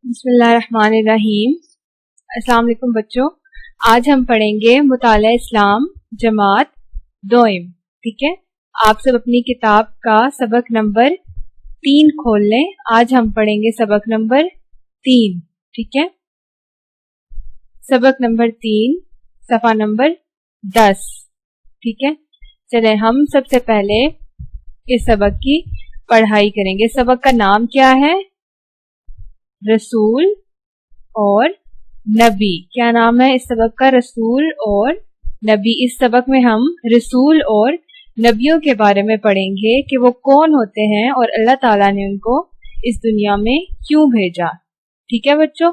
بسم اللہ الرحمن الرحیم۔ السلام علیکم بچوں، آج ہم پڑھیں گے مطالعہ اسلام جماعت دوئم۔ ٹھیک ہے، آپ سب اپنی کتاب کا سبق نمبر 3 کھول لیں۔ آج ہم پڑھیں گے سبق نمبر 3۔ ٹھیک ہے، سبق نمبر 3 صفحہ نمبر 10۔ ٹھیک ہے، چلیں ہم سب سے پہلے اس سبق کی پڑھائی کریں گے۔ سبق کا نام کیا ہے؟ رسول اور نبی۔ کیا نام ہے اس سبق کا؟ رسول اور نبی۔ اس سبق میں ہم رسول اور نبیوں کے بارے میں پڑھیں گے کہ وہ کون ہوتے ہیں اور اللہ تعالیٰ نے ان کو اس دنیا میں کیوں بھیجا۔ ٹھیک ہے بچوں،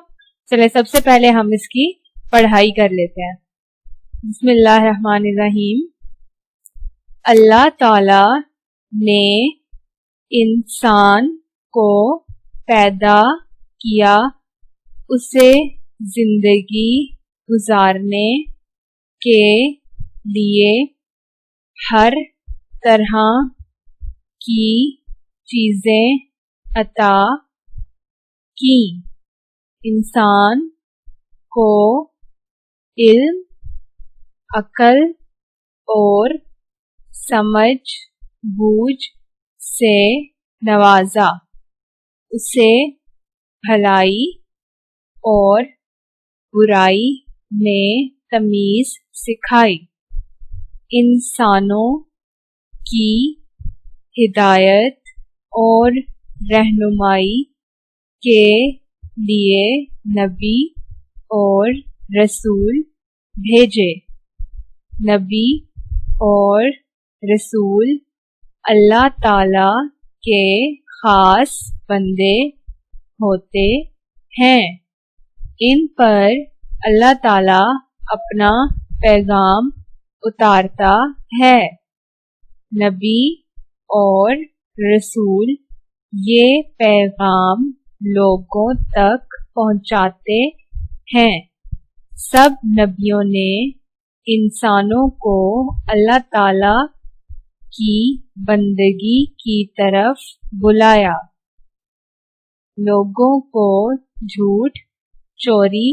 چلے سب سے پہلے ہم اس کی پڑھائی کر لیتے ہیں۔ بسم اللہ الرحمن الرحیم۔ اللہ تعالیٰ نے انسان کو پیدا کیا، اسے زندگی گزارنے کے لیے ہر طرح کی چیزیں عطا کی۔ انسان کو علم، عقل اور سمجھ بوجھ سے نوازا، اسے بھلائی اور برائی میں تمیز سکھائی، انسانوں کی ہدایت اور رہنمائی کے لیے نبی اور رسول بھیجے۔ نبی اور رسول اللہ تعالی کے خاص بندے ہوتے ہیں، ان پر اللہ تعالی اپنا پیغام اتارتا ہے۔ نبی اور رسول یہ پیغام لوگوں تک پہنچاتے ہیں۔ سب نبیوں نے انسانوں کو اللہ تعالی کی بندگی کی طرف بلایا، لوگوں کو جھوٹ، چوری،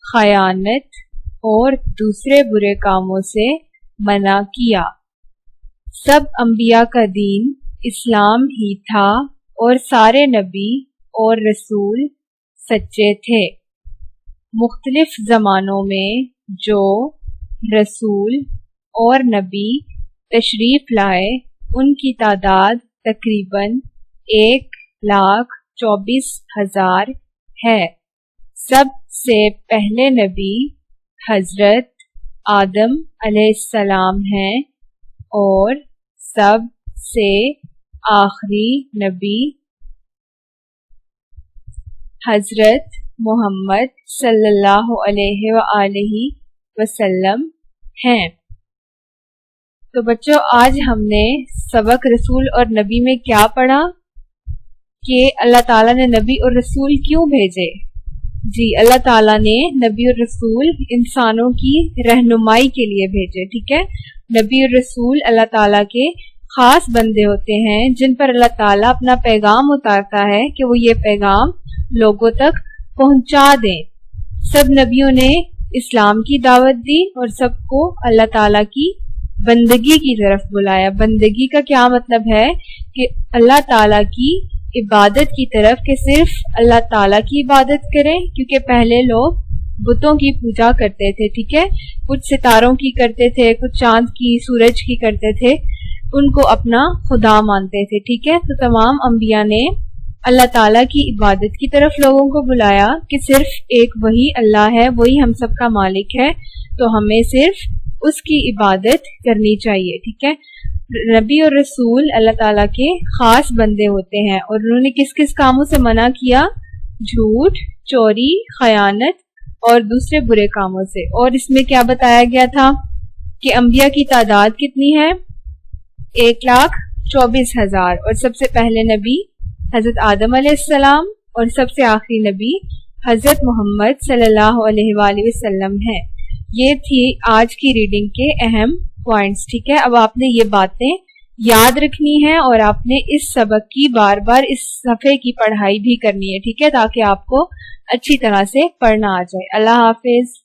خیانت اور دوسرے برے کاموں سے منع کیا۔ سب انبیاء کا دین اسلام ہی تھا اور سارے نبی اور رسول سچے تھے۔ مختلف زمانوں میں جو رسول اور نبی تشریف لائے ان کی تعداد تقریباً 1,24,000 ہے۔ سب سے پہلے نبی حضرت آدم علیہ السلام ہیں اور سب سے آخری نبی حضرت محمد صلی اللہ علیہ وآلہ وسلم ہیں۔ تو بچوں، آج ہم نے سبق رسول اور نبی میں کیا پڑھا کہ اللہ تعالیٰ نے نبی اور رسول کیوں بھیجے؟ جی، اللہ تعالیٰ نے نبی اور رسول انسانوں کی رہنمائی کے لیے بھیجے۔ ٹھیک ہے، نبی اور رسول اللہ تعالیٰ کے خاص بندے ہوتے ہیں جن پر اللہ تعالیٰ اپنا پیغام اتارتا ہے کہ وہ یہ پیغام لوگوں تک پہنچا دیں۔ سب نبیوں نے اسلام کی دعوت دی اور سب کو اللہ تعالیٰ کی بندگی کی طرف بلایا۔ بندگی کا کیا مطلب ہے؟ کہ اللہ تعالیٰ کی عبادت کی طرف، کہ صرف اللہ تعالیٰ کی عبادت کریں، کیونکہ پہلے لوگ بتوں کی پوجا کرتے تھے۔ ٹھیک ہے، کچھ ستاروں کی کرتے تھے، کچھ چاند کی، سورج کی کرتے تھے، ان کو اپنا خدا مانتے تھے۔ ٹھیک ہے، تو تمام انبیاء نے اللہ تعالیٰ کی عبادت کی طرف لوگوں کو بلایا کہ صرف ایک وہی اللہ ہے، وہی ہم سب کا مالک ہے، تو ہمیں صرف اس کی عبادت کرنی چاہیے۔ ٹھیک ہے، نبی اور رسول اللہ تعالیٰ کے خاص بندے ہوتے ہیں اور انہوں نے کس کس کاموں سے منع کیا؟ جھوٹ، چوری، خیانت اور دوسرے برے کاموں سے۔ اور اس میں کیا بتایا گیا تھا کہ انبیاء کی تعداد کتنی ہے؟ 1,24,000، اور سب سے پہلے نبی حضرت آدم علیہ السلام اور سب سے آخری نبی حضرت محمد صلی اللہ علیہ وآلہ وسلم ہے۔ یہ تھی آج کی ریڈنگ کے اہم پوائنٹس۔ ٹھیک ہے، اب آپ نے یہ باتیں یاد رکھنی ہے اور آپ نے اس سبق کی بار بار اس صفحے کی پڑھائی بھی کرنی ہے، ٹھیک ہے، تاکہ آپ کو اچھی طرح سے پڑھنا آ جائے۔ اللہ حافظ۔